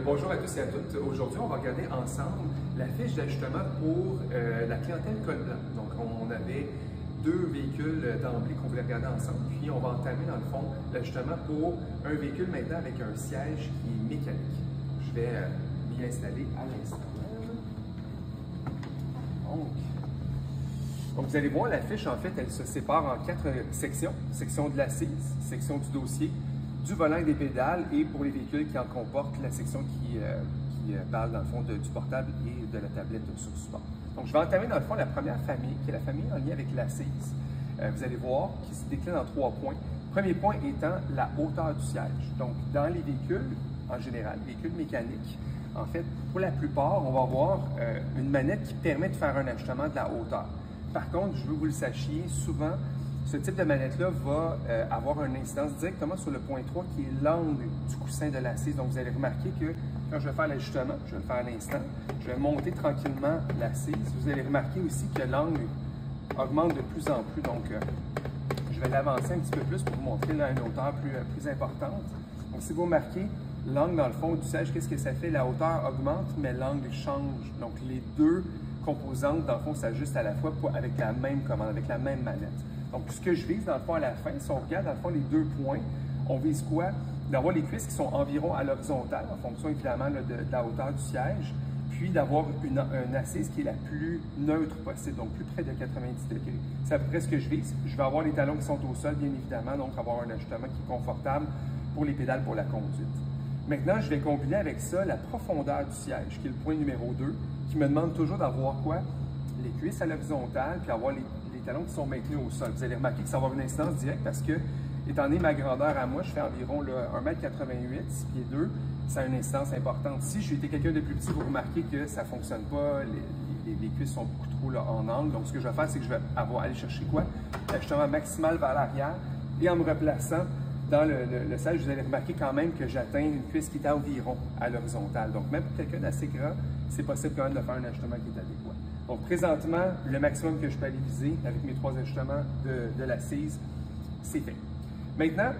Bonjour à tous et à toutes. Aujourd'hui, on va regarder ensemble la fiche d'ajustement pour la clientèle col blanc. Donc, on avait deux véhicules d'emblée qu'on voulait regarder ensemble, puis on va entamer dans le fond l'ajustement pour un véhicule maintenant avec un siège qui est mécanique. Je vais m'y installer à l'instant. Donc, vous allez voir, la fiche, en fait, elle se sépare en 4 sections. Section de l'assise, section du dossier, du volant et des pédales, et pour les véhicules qui en comportent, la section qui parle, dans le fond, du portable et de la tablette sur support. Donc, je vais entamer, dans le fond, la première famille, qui est la famille en lien avec l'assise. Vous allez voir, qui se décline en 3 points. Premier point étant la hauteur du siège. Donc, dans les véhicules, en général, véhicules mécaniques, en fait, pour la plupart, on va avoir une manette qui permet de faire un ajustement de la hauteur. Par contre, je veux que vous le sachiez, souvent, ce type de manette-là va avoir une incidence directement sur le point 3 qui est l'angle du coussin de l'assise. Donc, vous allez remarquer que quand je vais faire l'ajustement, je vais le faire à l'instant, je vais monter tranquillement l'assise. Vous allez remarquer aussi que l'angle augmente de plus en plus. Donc, je vais l'avancer un petit peu plus pour vous montrer là, une hauteur plus importante. Donc, si vous remarquez, l'angle dans le fond du siège, qu'est-ce que ça fait? La hauteur augmente, mais l'angle change. Donc, les deux composantes, dans le fond, s'ajustent à la fois avec la même commande, avec la même manette. Donc, ce que je vise, dans le fond, à la fin, si on regarde, dans le fond, les 2 points, on vise quoi? D'avoir les cuisses qui sont environ à l'horizontale, en fonction, évidemment, de la hauteur du siège, puis d'avoir une assise qui est la plus neutre possible, donc plus près de 90 degrés. C'est à peu près ce que je vise. Je vais avoir les talons qui sont au sol, bien évidemment, donc avoir un ajustement qui est confortable pour les pédales pour la conduite. Maintenant, je vais combiner avec ça la profondeur du siège, qui est le point numéro 2, qui me demande toujours d'avoir quoi? Les cuisses à l'horizontale, puis avoir les talons qui sont maintenus au sol. Vous allez remarquer que ça va avoir une incidence directe parce que, étant donné ma grandeur à moi, je fais environ 1,88 m, 6 pieds 2, ça a une incidence importante. Si j'étais quelqu'un de plus petit, vous remarquez que ça ne fonctionne pas, les cuisses sont beaucoup trop là, en angle. Donc, ce que je vais faire, c'est que je vais aller chercher quoi? L'ajustement maximal vers l'arrière, et en me replaçant dans le siège, vous allez remarquer quand même que j'atteins une cuisse qui est environ à l'horizontale. Donc, même pour quelqu'un d'assez grand, c'est possible quand même de faire un ajustement qui est adéquat. Donc, présentement, le maximum que je peux aller viser avec mes 3 ajustements de l'assise, c'est fait. Maintenant,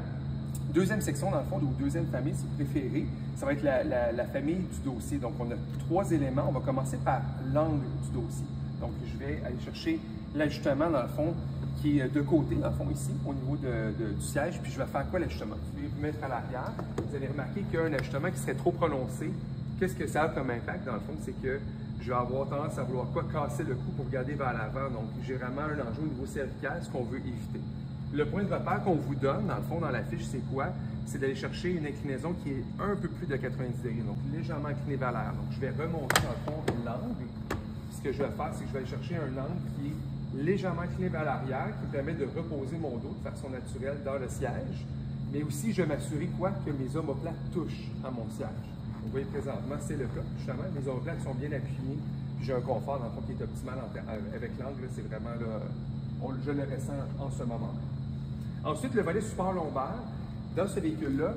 deuxième section, dans le fond, ou deuxième famille, si vous préférez, ça va être la famille du dossier. Donc, on a 3 éléments. On va commencer par l'angle du dossier. Donc, je vais aller chercher l'ajustement, dans le fond, qui est de côté, dans le fond, ici, au niveau du siège. Puis, je vais faire quoi l'ajustement? Je vais vous mettre à l'arrière. Vous allez remarquer qu'il y a un ajustement qui serait trop prononcé. Qu'est-ce que ça a comme impact, dans le fond? C'est que je vais avoir tendance à vouloir casser le cou pour regarder vers l'avant. Donc, j'ai vraiment un enjeu au niveau cervical, ce qu'on veut éviter. Le point de repère qu'on vous donne, dans le fond, dans la fiche, c'est quoi? C'est d'aller chercher une inclinaison qui est un peu plus de 90 degrés, donc légèrement inclinée vers l'arrière. Donc, je vais remonter, dans le fond, l'angle. Ce que je vais faire, c'est que je vais aller chercher un angle qui est légèrement incliné vers l'arrière, qui me permet de reposer mon dos de façon naturelle dans le siège. Mais aussi, je vais m'assurer quoi? Que mes omoplates touchent à mon siège. Vous voyez présentement, c'est le cas. Justement, mes omoplates sont bien appuyées. J'ai un confort, dans le fond, qui est optimal avec l'angle. C'est vraiment là, je le ressens en ce moment. Ensuite, le volet support lombaire. Dans ce véhicule-là,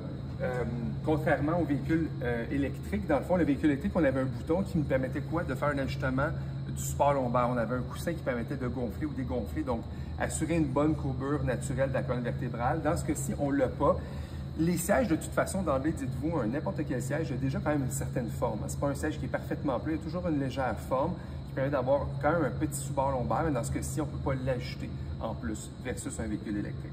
contrairement au véhicule électrique, dans le fond, le véhicule électrique, on avait un bouton qui nous permettait quoi? De faire un ajustement du support lombaire. On avait un coussin qui permettait de gonfler ou dégonfler, donc assurer une bonne courbure naturelle de la colonne vertébrale. Dans ce cas-ci, on ne l'a pas. Les sièges, de toute façon, d'emblée, dites-vous, n'importe quel siège a déjà quand même une certaine forme. Ce n'est pas un siège qui est parfaitement plat, il y a toujours une légère forme qui permet d'avoir quand même un petit support lombaire, mais dans ce cas-ci, on ne peut pas l'ajuster en plus versus un véhicule électrique.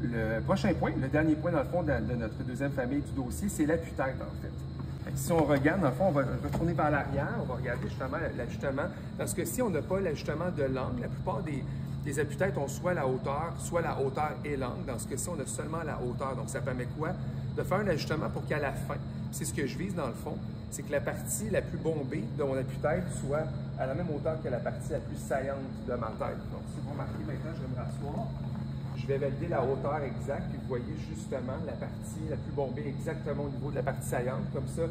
Le prochain point, le dernier point dans le fond de notre deuxième famille du dossier, c'est l'appui-tête en fait. Si on regarde, dans le fond, on va retourner vers l'arrière, on va regarder justement l'ajustement. Dans ce cas-ci, on n'a pas l'ajustement de l'angle. La plupart des appuis-têtes ont soit la hauteur et l'angle. Dans ce cas-ci, on a seulement la hauteur. Donc, ça permet quoi? De faire un ajustement pour qu'à la fin, c'est ce que je vise dans le fond, c'est que la partie la plus bombée de mon appui-tête soit à la même hauteur que la partie la plus saillante de ma tête. Donc, si vous remarquez maintenant, je vais me rasseoir. Je vais valider la hauteur exacte, puis vous voyez justement la partie la plus bombée exactement au niveau de la partie saillante. Comme ça,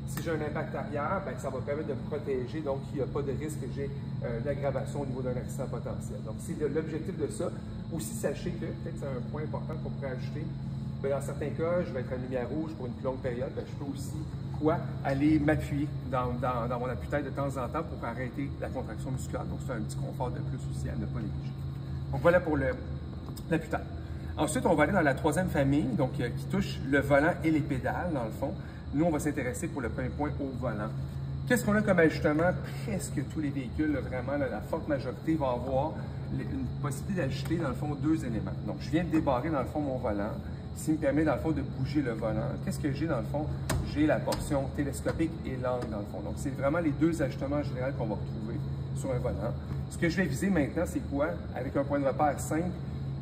si j'ai un impact arrière, bien, ça va permettre de me protéger, donc il n'y a pas de risque que j'ai d'aggravation au niveau d'un accident potentiel. Donc, c'est l'objectif de ça. Aussi, sachez que, peut-être c'est un point important qu'on pourrait ajouter, bien, dans certains cas, je vais être en lumière rouge pour une plus longue période, bien, je peux aussi aller m'appuyer dans mon appui-tête de temps en temps pour arrêter la contraction musculaire. Donc, c'est un petit confort de plus aussi à ne pas négliger. Donc, voilà pour l'appui-tête. Ensuite, on va aller dans la troisième famille, donc qui touche le volant et les pédales, dans le fond. Nous, on va s'intéresser pour le premier point au volant. Qu'est-ce qu'on a comme ajustement? Presque tous les véhicules, vraiment, la forte majorité va avoir une possibilité d'ajuster, dans le fond, 2 éléments. Donc, je viens de débarrer, dans le fond, mon volant, ce qui me permet, dans le fond, de bouger le volant. Qu'est-ce que j'ai, dans le fond? J'ai la portion télescopique et l'angle, dans le fond. Donc, c'est vraiment les 2 ajustements en général qu'on va retrouver sur un volant. Ce que je vais viser maintenant, c'est quoi? Avec un point de repère simple,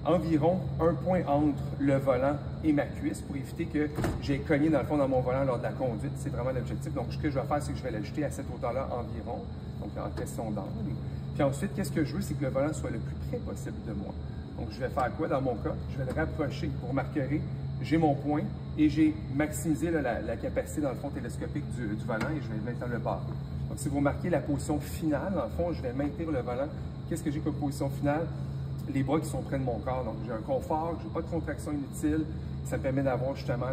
environ un point entre le volant et ma cuisse pour éviter que j'ai cogné dans le fond dans mon volant lors de la conduite. C'est vraiment l'objectif. Donc, ce que je vais faire, c'est que je vais l'ajuster à cette hauteur-là environ, donc en question d'angle. Puis ensuite, qu'est-ce que je veux, c'est que le volant soit le plus près possible de moi. Donc, je vais faire quoi dans mon cas? Je vais le rapprocher. Pour marquer, j'ai mon point et j'ai maximisé la capacité, dans le fond, télescopique du volant et je vais maintenant le barrer. Donc, si vous remarquez la position finale, dans le fond, je vais maintenir le volant. Qu'est-ce que j'ai comme position finale? Les bras qui sont près de mon corps. Donc, j'ai un confort, je n'ai pas de contraction inutile. Ça me permet d'avoir justement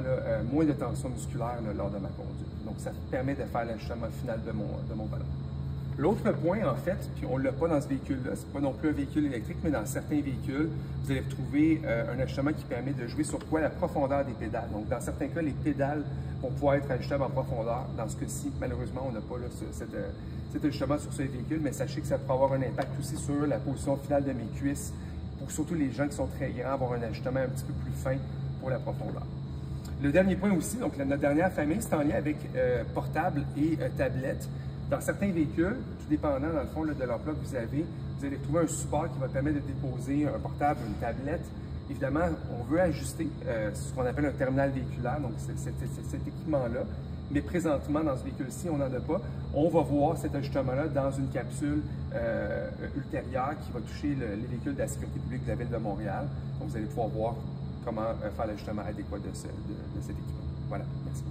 moins de tension musculaire lors de ma conduite. Donc, ça permet de faire l'ajustement final de mon volant. L'autre point, en fait, puis on ne l'a pas dans ce véhicule-là, c'est pas non plus un véhicule électrique, mais dans certains véhicules, vous allez retrouver un ajustement qui permet de jouer sur quoi? La profondeur des pédales. Donc, dans certains cas, les pédales vont pouvoir être ajustables en profondeur. Dans ce cas-ci, malheureusement, on n'a pas là, cet ajustement sur ce véhicule, mais sachez que ça peut avoir un impact aussi sur la position finale de mes cuisses, pour surtout les gens qui sont très grands, avoir un ajustement un petit peu plus fin pour la profondeur. Le dernier point aussi, donc notre dernière famille, c'est en lien avec portable et tablette. Dans certains véhicules, tout dépendant dans le fond de l'emploi que vous allez trouver un support qui va permettre de déposer un portable, une tablette. Évidemment, on veut ajuster ce qu'on appelle un terminal véhiculaire, donc cet équipement-là. Mais présentement, dans ce véhicule-ci, on n'en a pas. On va voir cet ajustement-là dans une capsule ultérieure qui va toucher les véhicules de la sécurité publique de la Ville de Montréal. Donc, vous allez pouvoir voir comment faire l'ajustement adéquat de cet équipement. Voilà, merci.